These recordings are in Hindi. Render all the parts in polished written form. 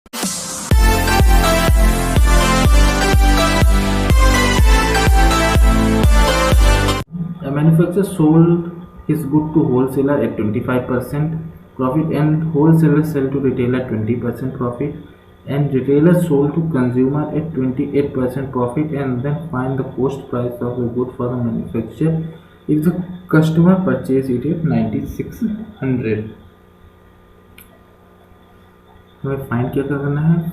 A manufacturer sold his good to wholesaler at 25% profit and wholesaler sell to retailer 20% profit and retailer sold to consumer at 28% profit and then find the cost price of the good for the manufacturer if the customer purchase it at 9600. हमें फाइंड क्या करना है,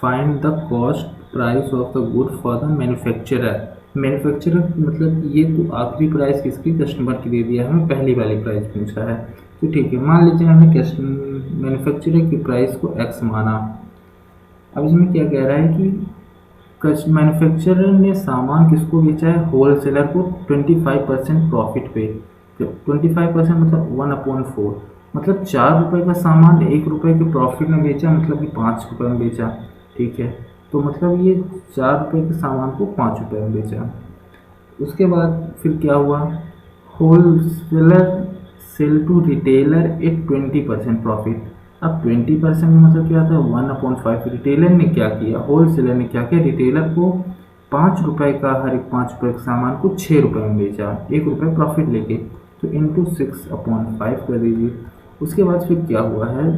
find the cost price of the good for the manufacturer. Manufacturer मतलब ये तो आखिरी प्राइस किसकी, कस्टमर की दे दिया, हमें पहली वाली प्राइस पूछा है तो ठीक है, मान लीजिए हमें मैन्युफैक्चरर की प्राइस को एक्स माना। अब इसमें क्या कह रहा है कि मैन्युफैक्चरर ने सामान किसको बेचा है, होलसेलर को 25% प्रॉफिट पे। 25% मतलब 1/4, मतलब 4 रुपये का सामान 1 रुपये के प्रॉफिट में बेचा, मतलब कि 5 रुपये में बेचा। ठीक है, तो मतलब ये 4 रुपये के सामान को 5 रुपये में बेचा। उसके बाद फिर क्या हुआ, wholesaler sell to retailer at 20% profit. अब 20% मतलब क्या था, 1/5। रिटेलर ने क्या किया, होलसेलर ने क्या किया, रिटेलर को 5 रुपये का, हर एक 5 रुपये के सामान को 6 रुपये में बेचा, 1 रुपये प्रॉफिट लेके, तो इंटू 6/5 कर दीजिए। उसके बाद फिर क्या हुआ है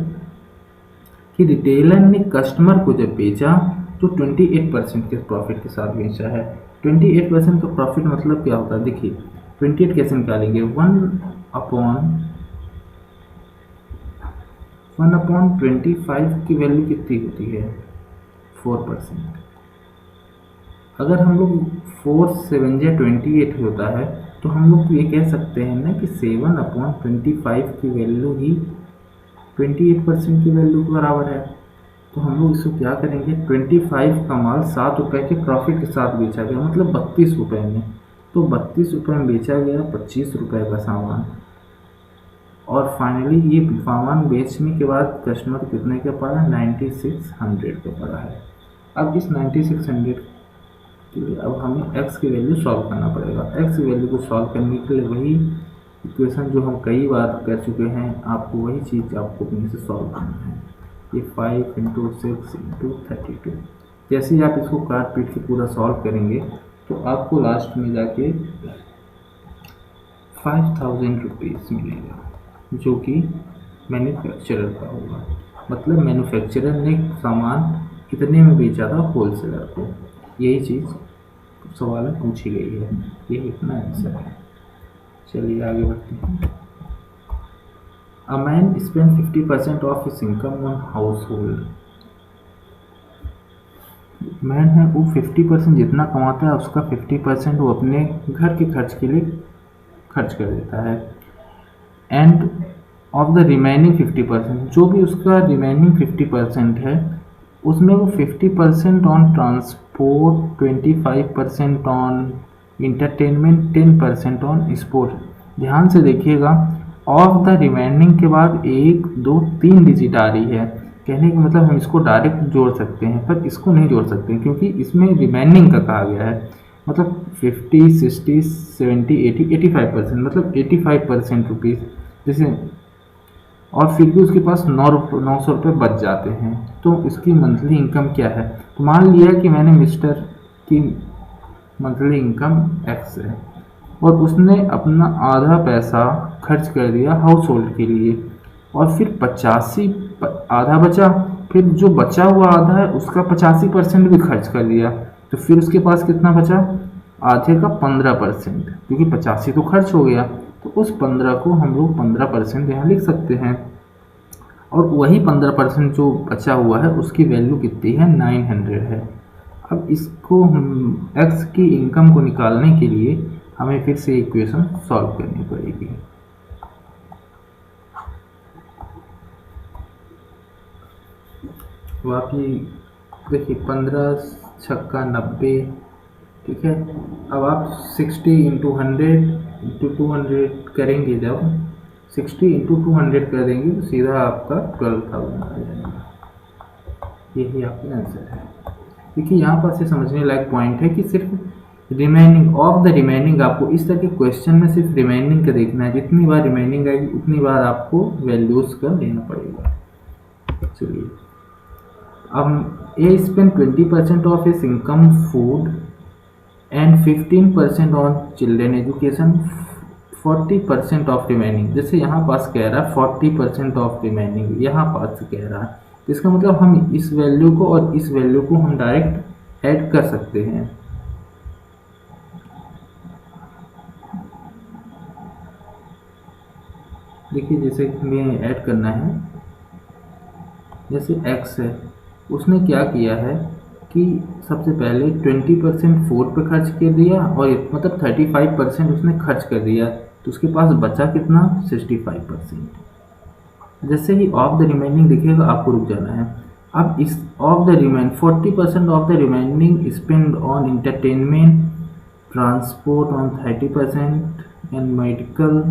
कि रिटेलर ने कस्टमर को जब बेचा तो 28% के प्रॉफिट के साथ बेचा है। 28% का प्रॉफिट मतलब क्या होता है, देखिए 28 कैसे निकालेंगे, 1/25 की वैल्यू कितनी होती है, 4%। अगर हम लोग 4 7 या 28 होता है तो हम लोग ये कह सकते हैं ना कि 7/25 की वैल्यू ही 28% की वैल्यू के बराबर है। तो हम लोग इसको क्या करेंगे, 25 का माल 7 रुपये के प्रॉफिट के साथ बेचा गया, मतलब 32 रुपये में। तो 32 रुपये में बेचा गया 25 रुपये का सामान, और फाइनली ये सामान बेचने के बाद कस्टमर कितने का पड़ा, 9600 का पड़ा है। अब इस 9600 के लिए अब हमें x की वैल्यू सॉल्व करना पड़ेगा। x की वैल्यू को सॉल्व करने के लिए वही इक्वेशन जो हम कई बार कर चुके हैं, आपको वही चीज़ आपको अपने से सॉल्व करना है। ये 5 × 6 × 32, जैसे ही आप इसको काट पीट के पूरा सॉल्व करेंगे तो आपको लास्ट में जाके 5000 रुपीज़ मिलेगा, जो कि मैन्युफैक्चरर का होगा। मतलब मैन्युफैक्चरर ने सामान कितने में बेचा था होलसेलर को, यही चीज़ सवाल में पूछी गई है, ये इतना आंसर है। चलिए आगे बढ़ते हैं। A man spend 50% of his income on house hold. Man है वो 50% जितना कमाता है उसका 50% वो अपने घर के खर्च के लिए खर्च कर देता है। एंड ऑफ द रिमेनिंग 50%, जो भी उसका रिमेनिंग 50% है उसमें वो 50% on transport, 25% on entertainment, 10% on sport. ध्यान से देखिएगा, ऑफ द रिमेनिंग के बाद 1 2 3 डिजिट आ रही है, कहने का मतलब हम इसको डायरेक्ट जोड़ सकते हैं पर इसको नहीं जोड़ सकते क्योंकि इसमें रिमेनिंग का कहा गया है। मतलब 50 60 70 80 85%, मतलब 85% रुपीज़ जैसे, और फिर भी उसके पास 900 रुपये बच जाते हैं, तो इसकी मंथली इनकम क्या है। तो मान लिया कि मैंने मिस्टर की मंथली इनकम x है और उसने अपना आधा पैसा खर्च कर दिया हाउस होल्ड के लिए, और फिर 85 आधा बचा, फिर जो बचा हुआ आधा है उसका 85% भी खर्च कर दिया, तो फिर उसके पास कितना बचा, आधे का 15%, क्योंकि 85 तो खर्च हो गया, तो उस 15 को हम लोग 15% यहाँ लिख सकते हैं, और वही 15% जो बचा हुआ है उसकी वैल्यू कितनी है, 900 है। अब इसको हम x की इनकम को निकालने के लिए हमें फिर से इक्वेशन सॉल्व करनी पड़ेगी। तो आप ये देखिए 15 छक्का 90, ठीक है। अब आप 60 × 100 × 200 करेंगे, जब 60 × 200 कर देंगे तो सीधा आपका 12,000 आ जाएगा। यही आपका आंसर है। देखिए यहाँ पर से समझने लायक पॉइंट है कि सिर्फ रिमेनिंग ऑफ द रिमेनिंग, आपको इस तरह के क्वेश्चन में सिर्फ रिमेनिंग का देखना है, जितनी बार रिमेनिंग आएगी उतनी बार आपको वैल्यूज़ का लेना पड़ेगा। चलिए अब A spend 20% of his income food and 15% on children education, 40% of remaining, जैसे यहाँ पास कह रहा है 40% ऑफ रिमेनिंग, यहाँ पास कह रहा है, तो इसका मतलब हम इस वैल्यू को और इस वैल्यू को हम डायरेक्ट ऐड कर सकते हैं। देखिए जैसे हमें ऐड करना है, जैसे x है, उसने क्या किया है कि सबसे पहले 20% फूड पे खर्च कर दिया और मतलब 35% उसने खर्च कर दिया, तो उसके पास बचा कितना, 65%। जैसे ही ऑफ द रिमेनिंग दिखेगा आपको रुक जाना है। अब इस of the remain 40% of the remaining spend on entertainment, transport on 30% and medical.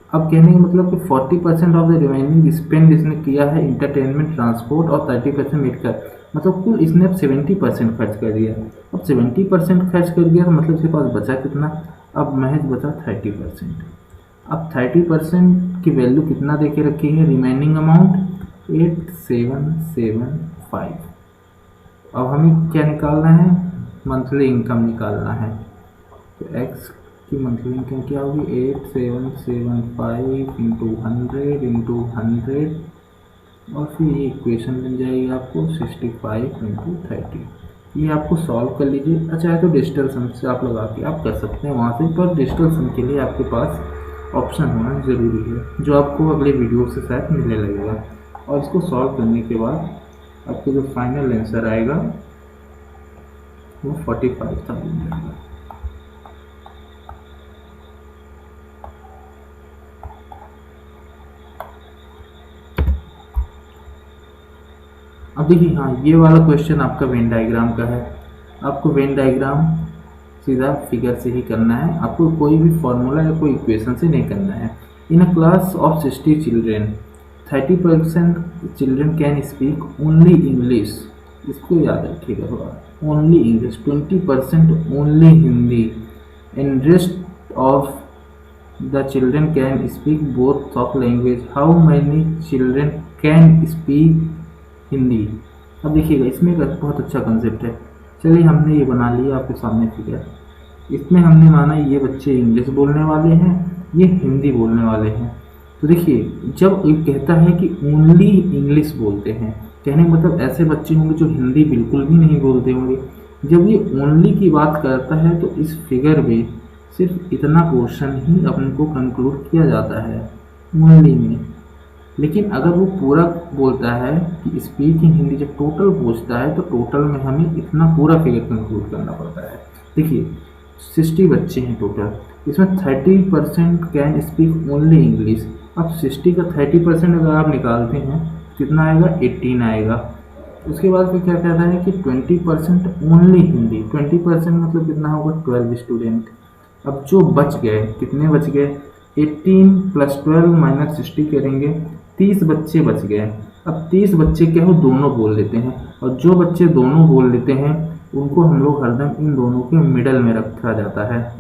अब कहने का मतलब कि 40% ऑफ द रिमेनिंग स्पेंड इसने किया है इंटरटेनमेंट, ट्रांसपोर्ट और 30% मेडिकल, मतलब कुल इसने अब 70% खर्च कर दिया। अब 70% खर्च कर दिया तो मतलब इसके पास बचा कितना, अब महज बचा 30%। अब 30% की वैल्यू कितना दे के रखी है, रिमेनिंग अमाउंट 8775। अब हमें क्या निकालना है, मंथली इनकम निकालना है। तो x की मंथली इनकम क्या होगी, 8775 इंटू 100 इंटू 100 और फिर ये इक्वेशन बन जाएगी आपको 65 इंटू 30। ये आपको सॉल्व कर लीजिए। अच्छा है तो डिजिटल सम से आप लगा के आप कर सकते हैं वहाँ से, पर डिजिटल सम के लिए आपके पास ऑप्शन होना ज़रूरी है, जो आपको अगले वीडियो से शायद मिलने लगेगा। और इसको सॉल्व करने के बाद आपको जो फाइनल आंसर आएगा वो 45,000 आएगा। अब देखिए हाँ, ये वाला क्वेश्चन आपका वेन डायग्राम का है। आपको वेन डायग्राम सीधा फिगर से ही करना है, आपको कोई भी फॉर्मूला या कोई इक्वेशन से नहीं करना है। In a class of 60 children 30% children can speak only English, इसको याद रखिएगा थोड़ा, only English, 20% only Hindi, and rest of the children can speak both of language, how many children can speak Hindi. अब देखिएगा इसमें एक बहुत अच्छा कंसेप्ट है। चलिए हमने ये बना लिया आपके सामने फिगर, इसमें हमने माना ये बच्चे इंग्लिश बोलने वाले हैं, ये हिंदी बोलने वाले हैं। तो देखिए जब ये कहता है कि ओनली इंग्लिश बोलते हैं, कहने का मतलब ऐसे बच्चे होंगे जो हिंदी बिल्कुल भी नहीं बोलते होंगे। जब ये ओनली की बात करता है तो इस फिगर में सिर्फ इतना पोर्शन ही अपन को कंक्लूड किया जाता है ओनली में। लेकिन अगर वो पूरा बोलता है कि स्पीकिंग हिंदी, जब टोटल पूछता है तो टोटल में हमें इतना पूरा फिगर कंक्लूड करना पड़ता है। देखिए 60 बच्चे हैं टोटल, इसमें 30% कैन स्पीक ओनली इंग्लिश। अब 60 का 30% अगर आप निकालते हैं कितना आएगा, 18 आएगा। उसके बाद फिर क्या कहता है कि 20% ओनली हिंदी, 20% मतलब कितना होगा, 12 स्टूडेंट। अब जो बच गए, कितने बच गए, 18 + 12 - 60 करेंगे, 30 बच्चे बच गए। अब 30 बच्चे क्या हो, दोनों बोल लेते हैं, और जो बच्चे दोनों बोल लेते हैं उनको हम लोग हरदम इन दोनों के मिडल में रखा जाता है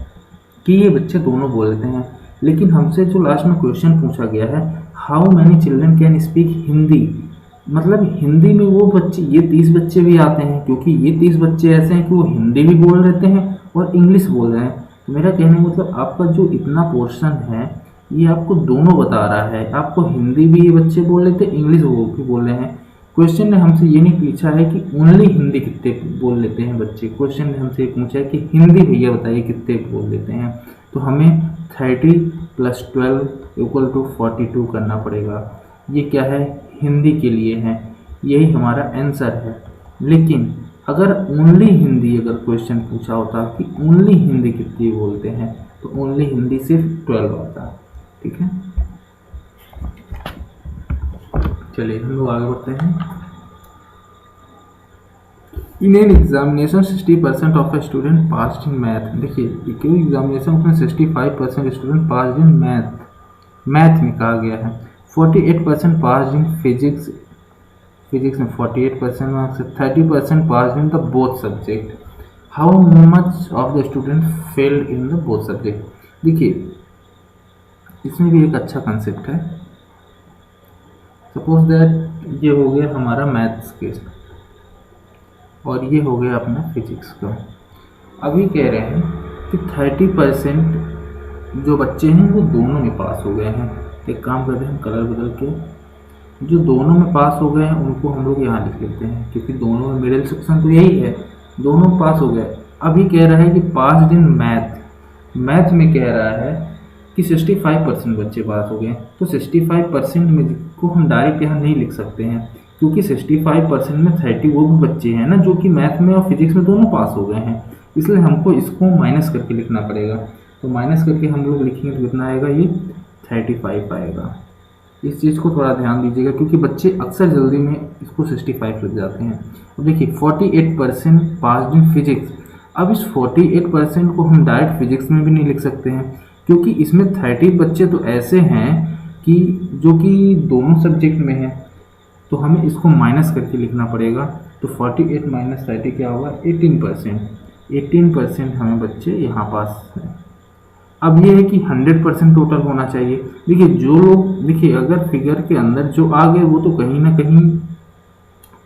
कि ये बच्चे दोनों बोल लेते हैं। लेकिन हमसे जो लास्ट में क्वेश्चन पूछा गया है, how many children can speak Hindi, मतलब हिंदी में वो बच्चे, ये 30 बच्चे भी आते हैं, क्योंकि ये 30 बच्चे ऐसे हैं कि वो हिंदी भी बोल लेते हैं और इंग्लिश बोल रहे हैं। तो मेरा कहने का मतलब आपका जो इतना पोर्शन है ये आपको दोनों बता रहा है, आपको हिंदी भी ये बच्चे बोल लेते हैं, इंग्लिश वो भी बोल रहे हैं। क्वेश्चन ने हमसे ये नहीं पूछा है कि ओनली हिंदी कितने बोल लेते हैं बच्चे, क्वेश्चन ने हमसे ये पूछा है कि हिंदी भैया बताइए कितने बोल लेते हैं। तो हमें 30 + 12 = 42 करना पड़ेगा। ये क्या है, हिंदी के लिए है, यही हमारा आंसर है। लेकिन अगर ओनली हिंदी अगर क्वेश्चन पूछा होता कि ओनली हिंदी कितनी बोलते हैं, तो ओनली हिंदी सिर्फ 12 आता। ठीक है, चलिए हम लोग आगे बढ़ते हैं। In an examination 60% of a student passed in math. देखिए क्यों एग्जामिनेशन में 65% स्टूडेंट पास्ड इन मैथ में कहा गया है। 48% पास्ड इन फिजिक्स में 48% marks, 30% passed in the both subject. How much of the student failed in the both subject. देखिए इसमें भी एक अच्छा कंसेप्ट है। सपोज दैट ये हो गया हमारा मैथ्स केस। और ये हो गया अपना फिजिक्स का। अभी कह रहे हैं कि 30% जो बच्चे हैं वो दोनों में पास हो गए हैं। एक काम करते हैं हम कलर बदल के, जो दोनों में पास हो गए हैं उनको हम लोग यहाँ लिख लेते हैं, क्योंकि दोनों में मिडिल सेक्शन तो यही है, दोनों पास हो गए। अभी कह रहा है कि पास इन मैथ में कह रहा है कि 65% बच्चे पास हो गए। तो 65% में को हम डायरेक्ट यहाँ नहीं लिख सकते हैं, क्योंकि 65% में 30 वो भी बच्चे हैं ना जो कि मैथ में और फिजिक्स में दोनों पास हो गए हैं, इसलिए हमको इसको माइनस करके लिखना पड़ेगा। तो माइनस करके हम लोग लिखेंगे तो कितना आएगा, ये 35 आएगा। इस चीज़ को थोड़ा ध्यान दीजिएगा, क्योंकि बच्चे अक्सर जल्दी में इसको 65 लग जाते हैं। अब देखिए 48% पास इन फिजिक्स। अब इस 48% को हम डायरेक्ट फिजिक्स में भी नहीं लिख सकते हैं, क्योंकि इसमें 30 बच्चे तो ऐसे हैं कि जो कि दोनों सब्जेक्ट में हैं, तो हमें इसको माइनस करके लिखना पड़ेगा। तो 48 माइनस 30 क्या होगा, 18% हमें बच्चे यहाँ पास हैं। अब ये है कि 100% टोटल होना चाहिए। देखिए जो लोग, देखिए अगर फिगर के अंदर जो आ गए वो तो कहीं ना कहीं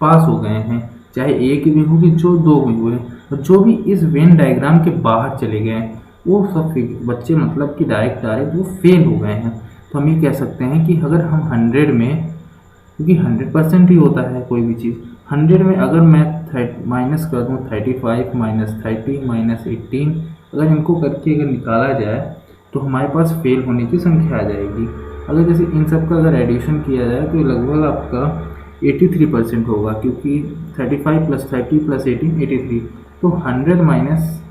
पास हो गए हैं, चाहे एक भी होगी जो दो भी हुए, और जो भी इस वेन डायग्राम के बाहर चले गए हैं वो सब बच्चे मतलब कि डायरेक्ट वो फेल हो गए हैं। तो हम ये कह सकते हैं कि अगर हम 100 में, क्योंकि 100% ही होता है कोई भी चीज़, 100 में अगर मैं माइनस कर दूँ 35 माइनस 30 माइनस 18, अगर इनको करके अगर निकाला जाए तो हमारे पास फेल होने की संख्या आ जाएगी। अगर जैसे इन सब का अगर एडिशन किया जाए तो लगभग आपका 83% होगा, क्योंकि 35 प्लस 30 प्लस 18 83। तो 100 माइनस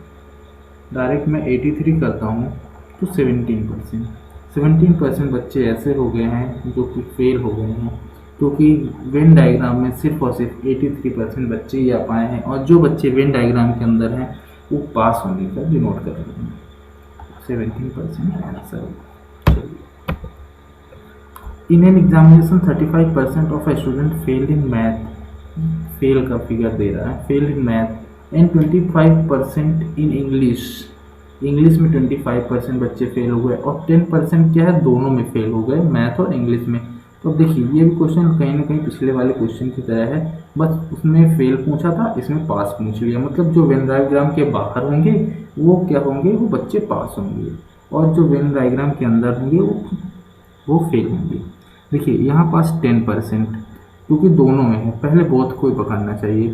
डायरेक्ट मैं 83 करता हूँ तो 17% बच्चे ऐसे हो गए हैं जो कि फेल हो गए हैं, क्योंकि वेन डायग्राम में सिर्फ और सिर्फ 83% बच्चे ही आ पाए हैं, और जो बच्चे वेन डायग्राम के अंदर हैं वो पास होने का डिनोट कर रहे हैं। 17% answer. In an examination 35% of a student fail in math, fail का फिगर दे रहा है, fail in math and 25% in English में 25% बच्चे फेल हो गए, और 10% क्या है, दोनों में फेल हो गए, मैथ और इंग्लिश में। तो देखिए ये भी क्वेश्चन कहीं ना कहीं पिछले वाले क्वेश्चन की तरह है, बस उसमें फेल पूछा था, इसमें पास पूछ लिया। मतलब जो वेन डायग्राम के बाहर होंगे वो क्या होंगे, वो बच्चे पास होंगे, और जो वेन डायग्राम के अंदर होंगे वो फेल होंगे। देखिए यहाँ पास 10%, क्योंकि दोनों में है, पहले बोथ को ही पकड़ना चाहिए।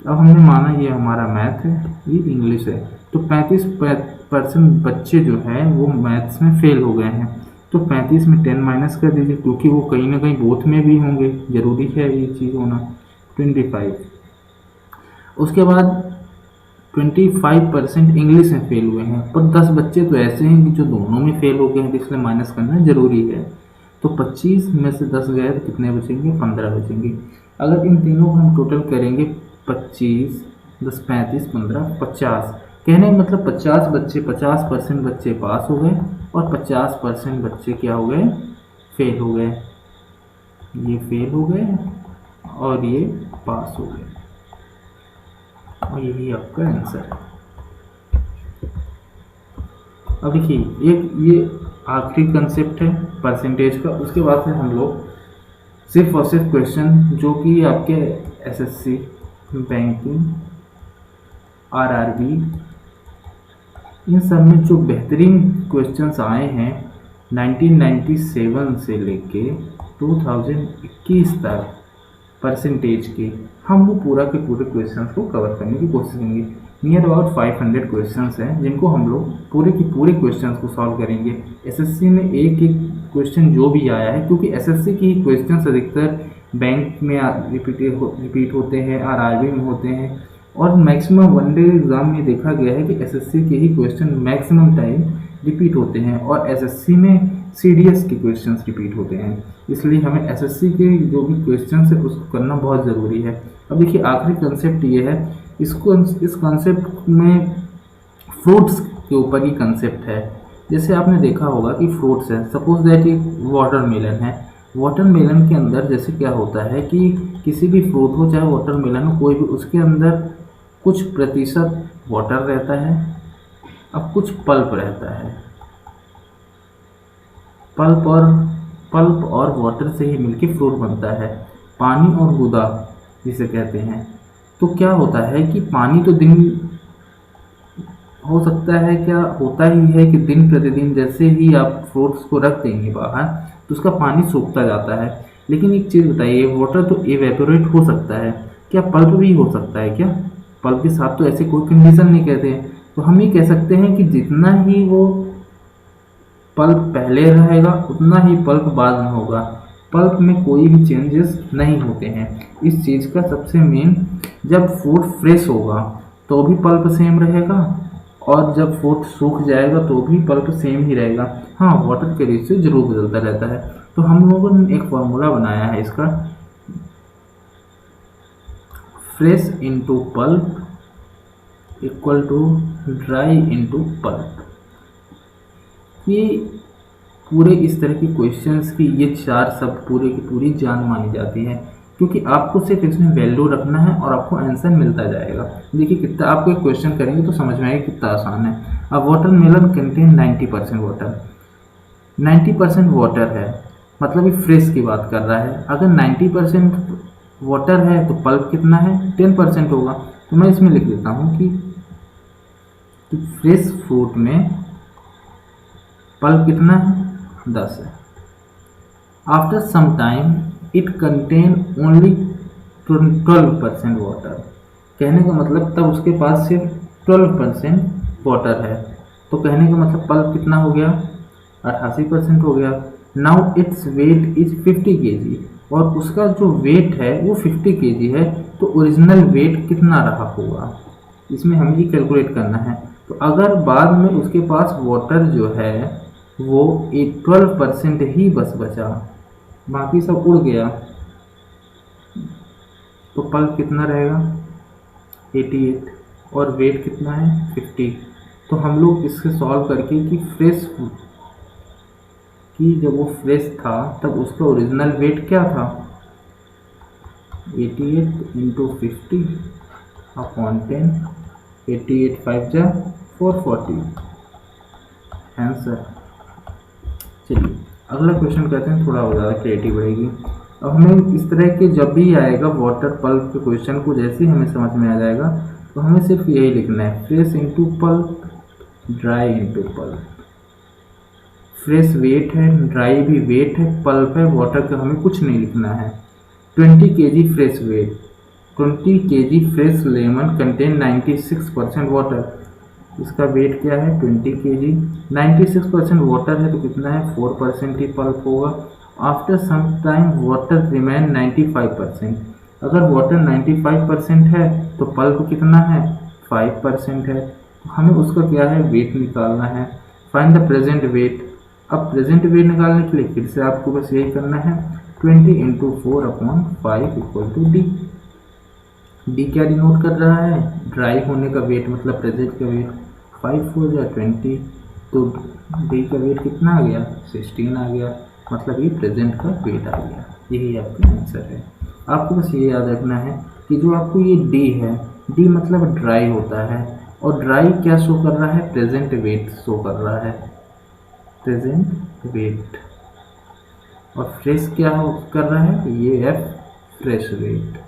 अब हमने माना ये हमारा मैथ है, ये इंग्लिश है, तो 35% बच्चे जो हैं वो मैथ्स में फेल हो गए हैं। तो 35 में 10 माइनस कर दीजिए, क्योंकि वो कहीं ना कहीं बोथ में भी होंगे, जरूरी है ये चीज़ होना। 25, उसके बाद 25% इंग्लिश में फेल हुए हैं, पर 10 बच्चे तो ऐसे हैं कि जो दोनों में फेल हो गए हैं, इसलिए माइनस करना जरूरी है। तो 25 में से 10 गए तो कितने बचेंगे, 15 बचेंगे। अगर इन तीनों को हम टोटल करेंगे 25 10 35 15 50, कहने का मतलब 50% बच्चे पास हो गए और 50% बच्चे क्या हो गए, फेल हो गए। ये फेल हो गए और ये पास हो गए, और यही आपका आंसर है। अब देखिए एक ये आखिरी कंसेप्ट है परसेंटेज का, उसके बाद से हम लोग सिर्फ और सिर्फ क्वेश्चन जो कि आपके एसएससी, बैंकिंग, आरआरबी, इन सब में जो बेहतरीन क्वेश्चंस आए हैं 1997 से लेके 2021 तक परसेंटेज के, हम वो पूरा के पूरे क्वेश्चंस को कवर करने की कोशिश करेंगे। नियर अबाउट 500 क्वेश्चंस हैं जिनको हम लोग पूरे के पूरे क्वेश्चंस को सॉल्व करेंगे। एसएससी में एक एक क्वेश्चन जो भी आया है, क्योंकि एसएससी की क्वेश्चंस अधिकतर बैंक में रिपीट होते हैं, आरआरबी में होते हैं, और मैक्सिमम वनडे एग्ज़ाम में देखा गया है कि एसएससी के ही क्वेश्चन मैक्सिमम टाइम रिपीट होते हैं, और एसएससी में सीडीएस के क्वेश्चंस रिपीट होते हैं, इसलिए हमें एसएससी के जो भी क्वेश्चंस है उसको करना बहुत ज़रूरी है। अब देखिए आखिरी कंसेप्ट ये है, इस कंसेप्ट में फ्रूट्स के ऊपर ही कंसेप्ट है। जैसे आपने देखा होगा कि फ्रूट्स है, सपोज दैट एक वाटरमेलन है, वाटरमेलन के अंदर जैसे क्या होता है कि किसी भी फ्रूट हो, चाहे वाटरमेलन हो कोई भी, उसके अंदर कुछ प्रतिशत वाटर रहता है, अब कुछ पल्प रहता है। पल्प और वाटर से ही मिलके फ्रूट बनता है, पानी और गुदा जिसे कहते हैं। तो क्या होता है कि पानी तो दिन हो सकता है, क्या होता ही है कि दिन प्रतिदिन जैसे ही आप फ्रूट्स को रख देंगे बाहर तो उसका पानी सूखता जाता है। लेकिन एक चीज़ बताइए, वाटर तो इवेपोरेट हो सकता है, क्या पल्प भी हो सकता है क्या? पल्प के साथ तो ऐसे कोई कंडीशन नहीं कहते हैं। तो हम ये कह सकते हैं कि जितना ही वो पल्प पहले रहेगा उतना ही पल्प बाद में होगा। पल्प में कोई भी चेंजेस नहीं होते हैं। इस चीज़ का सबसे मेन, जब फ्रूट फ्रेश होगा तो भी पल्प सेम रहेगा, और जब फ्रूट सूख जाएगा तो भी पल्प सेम ही रहेगा। हाँ, वाटर के रेशियो जरूर बदलता रहता है। तो हम लोगों ने एक फॉर्मूला बनाया है इसका, fresh into pulp equal to dry into pulp. ये पूरे इस तरह के क्वेश्चंस की ये चार सब पूरे की पूरी जान मानी जाती है, क्योंकि आपको सिर्फ इसमें वैल्यू रखना है और आपको आंसर मिलता जाएगा। देखिए कितना आपको एक क्वेश्चन करेंगे तो समझ में आएगा कितना आसान है। अब वाटरमेलन कंटेन 90% वाटर, 90% वाटर है, मतलब ये फ्रेश की बात कर रहा है। अगर 90% वाटर है तो पल्प कितना है? 10% होगा। तो मैं इसमें लिख देता हूँ कि फ्रेश फ्रूट में पल्प कितना है? 10 है। After some time it contain only 12% water. कहने का मतलब तब उसके पास सिर्फ 12% वाटर है। तो कहने का मतलब पल्प कितना हो गया? 88% हो गया। Now its weight is 50 kg, और उसका जो वेट है वो 50 kg है। तो ओरिजिनल वेट कितना रहा होगा, इसमें हमें ये कैलकुलेट करना है। तो अगर बाद में उसके पास वाटर जो है वो 12% ही बस बचा, बाकी सब उड़ गया, तो पल्प कितना रहेगा? 88, और वेट कितना है? 50। तो हम लोग इससे सॉल्व करके कि फ्रेश कि जब वो फ्रेश था तब उसका ओरिजिनल वेट क्या था? 88 इंटू 50 अपॉन 10, 88 5 जा 440 आंसर। चलिए अगला क्वेश्चन करते हैं, थोड़ा हो ज़्यादा क्रिएटिव रहेगी। अब हमें इस तरह के जब भी आएगा वाटर पल्प के क्वेश्चन को, जैसे ही हमें समझ में आ जाएगा तो हमें सिर्फ यही लिखना है, fresh into pulp, dry into pulp. Fresh weight है, ड्राई भी वेट है, पल्प है, वाटर का हमें कुछ नहीं लिखना है। 20 kg fresh weight, 20 kg fresh lemon contain 96% water. इसका वेट क्या है? 20 kg, 96% वाटर है तो कितना है? 4% ही पल्प होगा। After some time water remain 95%। अगर वाटर 95% है तो पल्प कितना है? 5% है। तो हमें उसका क्या है? वेट निकालना है। Find the present weight. अब प्रेजेंट वेट निकालने के लिए फिर से आपको बस यही करना है, 20 into 4 upon 5 equal to D. D क्या डिनोट कर रहा है? ड्राई होने का वेट, मतलब प्रेजेंट का वेट। 5 4 या 20, तो डी का वेट कितना आ गया? 16 आ गया, मतलब ये प्रेजेंट का वेट आ गया। यही आपका आंसर है। आपको बस ये याद रखना है कि जो आपको ये डी है, डी मतलब ड्राई होता है, और ड्राई क्या शो कर रहा है? प्रेजेंट वेट शो कर रहा है, प्रेजेंट वेट। और फ्रेश क्या कर रहा है? ये एफ फ्रेश वेट,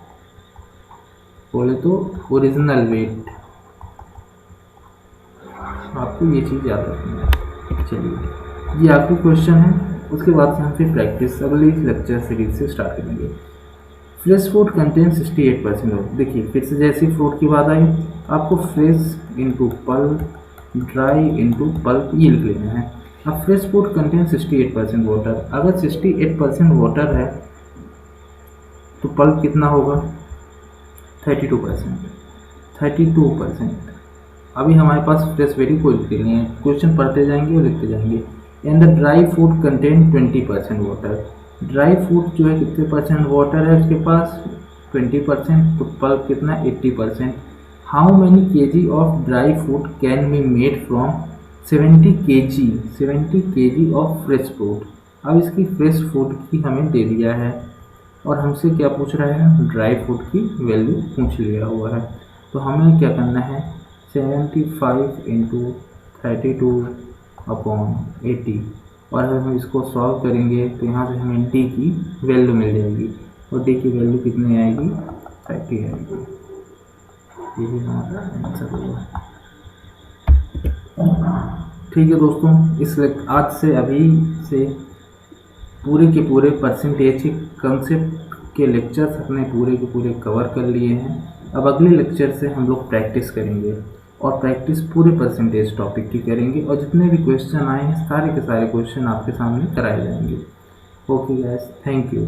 बोले तो ओरिजिनल वेट। आपको ये चीज़ याद रखनी है। चलिए ये आखिरी क्वेश्चन है, उसके बाद से हम फिर प्रैक्टिस अगली लेक्चर सीरीज से स्टार्ट करेंगे। Fresh fruit contain 68% water. देखिए फिर से जैसी फ्रूट की बात आई, आपको fresh into pulp, dry into pulp ये लिख लेना है। अब फ्रेश फ्रूट कंटेन 68% वाटर, अगर 68% वाटर है तो पल्प कितना होगा? 32%। 32%। अभी हमारे पास फ्रेश वेरी कोई लिखते नहीं है, क्वेश्चन पढ़ते जाएंगे और लिखते जाएंगे। And the dry fruit contain 20% water. Dry fruit जो है कितने परसेंट वाटर है उसके पास? 20%। तो पल्प कितना? 80%। How many kg of dry fruit can be made from 70 kg of fresh fruit. अब इसकी फ्रेश फ्रूट की हमें दे दिया है, और हमसे क्या पूछ रहा है? ड्राई फ्रूट की वैल्यू पूछ लिया हुआ है। तो हमें क्या करना है? 75 इंटू 32 अपॉन 80, और अगर हम इसको सॉल्व करेंगे तो यहाँ से हमें डी की वैल्यू मिल जाएगी, और डी की वैल्यू कितनी आएगी? 30 आएगी। यही हमारा आंसर होगा। ठीक है दोस्तों, आज से अभी से पूरे के पूरे परसेंटेज के कंसेप्ट के लेक्चर्स अपने पूरे के पूरे कवर कर लिए हैं। अब अगले लेक्चर से हम लोग प्रैक्टिस करेंगे और प्रैक्टिस पूरे परसेंटेज टॉपिक की करेंगे और जितने भी क्वेश्चन आए हैं सारे के सारे क्वेश्चन आपके सामने कराए जाएंगे। Okay guys, thank you.